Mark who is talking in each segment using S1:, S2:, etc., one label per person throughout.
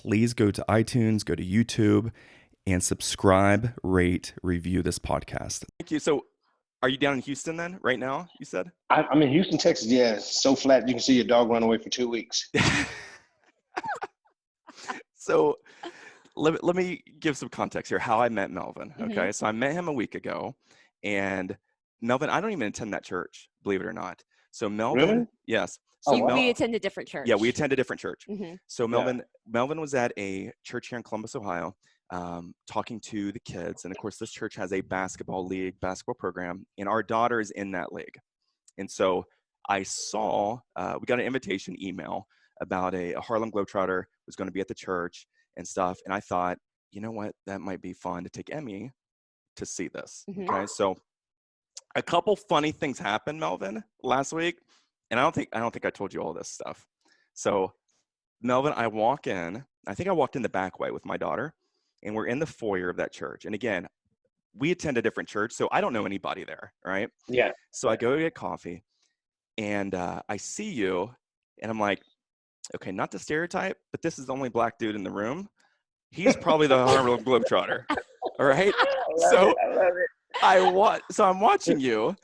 S1: please go to iTunes, go to YouTube, and subscribe, rate, review this podcast. Thank you. So are you down in Houston then right now, you said?
S2: I'm in Houston, Texas. Yeah, it's so flat you can see your dog run away for 2 weeks.
S1: So let me give some context here, how I met Melvin, okay?
S3: Mm-hmm.
S1: So I met him a week ago, and Melvin, I don't even attend that church, believe it or not. So Melvin,
S2: Really?
S1: yes.
S2: Oh,
S1: So
S2: wow.
S3: We attend a different church.
S1: Yeah, we attend a different church.
S3: Mm-hmm.
S1: So Melvin was at a church here in Columbus, Ohio, talking to the kids. And of course, this church has a basketball program, and our daughter is in that league. And so I saw, we got an invitation email about a Harlem Globetrotter was going to be at the church and stuff. And I thought, you know what, that might be fun to take Emmy to see this.
S3: Mm-hmm.
S1: Okay, so a couple funny things happened, Melvin, last week. And I don't think I told you all this stuff. So Melvin, I walk in, I think I walked in the back way with my daughter, and we're in the foyer of that church. And again, we attend a different church, so I don't know anybody there, right?
S2: Yeah.
S1: So I go to get coffee, and I see you, and I'm like, okay, not to stereotype, but this is the only black dude in the room. He's probably the Harlem Globetrotter, all right?
S2: I love it.
S1: So I'm watching you,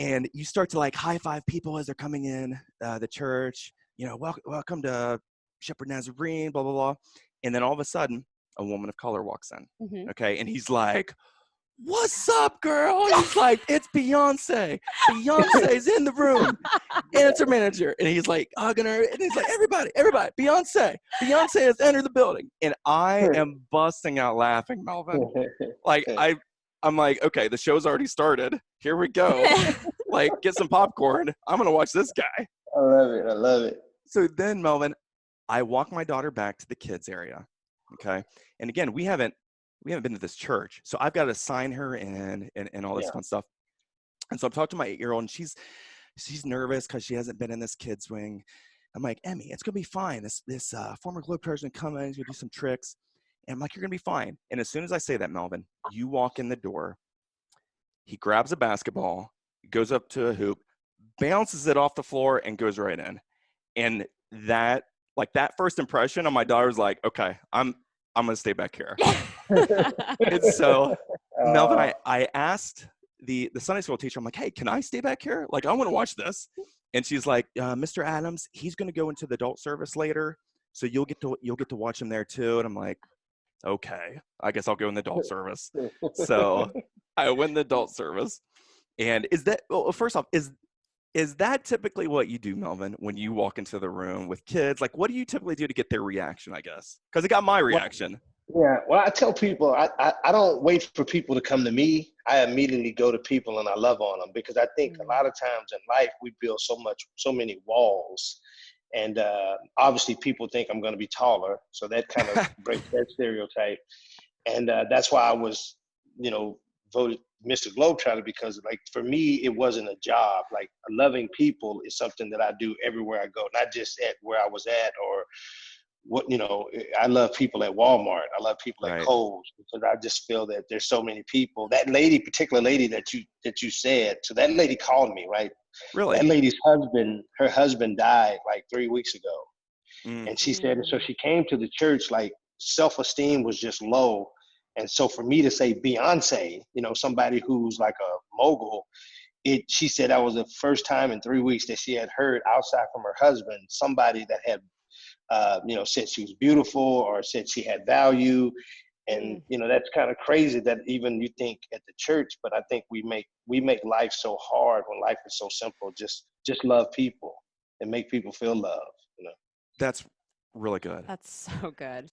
S1: and you start to like high five people as they're coming in the church. You know, welcome to Shepherd Nazarene, blah blah blah. And then all of a sudden, a woman of color walks in.
S3: Mm-hmm.
S1: Okay, and he's like, "What's up, girl?" And he's like, "It's Beyonce. Beyonce's in the room, and it's her manager." And he's like hugging her, and he's like, "Everybody, Beyonce has entered the building." And I am busting out laughing, Melvin. Like I'm like, okay, the show's already started. Here we go. Like, get some popcorn. I'm gonna watch this guy.
S2: I love it.
S1: So then, Melvin, I walk my daughter back to the kids area. Okay. And again, we haven't been to this church. So I've got to sign her in and all this fun stuff. And so I'm talking to my 8-year-old, and she's nervous because she hasn't been in this kids wing. I'm like, Emmy, it's gonna be fine. This former Globetrotter's gonna come in, he's gonna do some tricks. And I'm like, you're gonna be fine. And as soon as I say that, Melvin, you walk in the door, he grabs a basketball, goes up to a hoop, bounces it off the floor, and goes right in. And that first impression on my daughter was like, okay, I'm gonna stay back here. And so, Melvin, I asked the Sunday school teacher, I'm like, hey, can I stay back here? Like, I want to watch this. And she's like, Mr. Adams, he's gonna go into the adult service later, so you'll get to watch him there too. And I'm like, okay, I guess I'll go in the adult service. So I went in the adult service. And first off, is that typically what you do, Melvin, when you walk into the room with kids? Like, what do you typically do to get their reaction, I guess? Because it got my reaction.
S2: Well, I tell people, I don't wait for people to come to me. I immediately go to people and I love on them, because I think a lot of times in life we build so many walls. And obviously people think I'm going to be taller. So that kind of breaks that stereotype. And that's why I was, voted Mr. Globetrotter, because like for me, it wasn't a job. Like loving people is something that I do everywhere I go, not just at where I was at or what, I love people at Walmart. I love people at Kohl's, because I just feel that there's so many people. That particular lady that you said, so that lady called me, right?
S1: Really?
S2: That lady's her husband died like 3 weeks ago. And she said, so she came to the church, like self-esteem was just low. And so for me to say Beyonce, somebody who's like a mogul, she said that was the first time in 3 weeks that she had heard outside from her husband, somebody that had, said she was beautiful or said she had value. And, that's kind of crazy that even you think at the church, but I think we make life so hard when life is so simple. Just love people and make people feel love.
S1: That's really good.
S3: That's so good.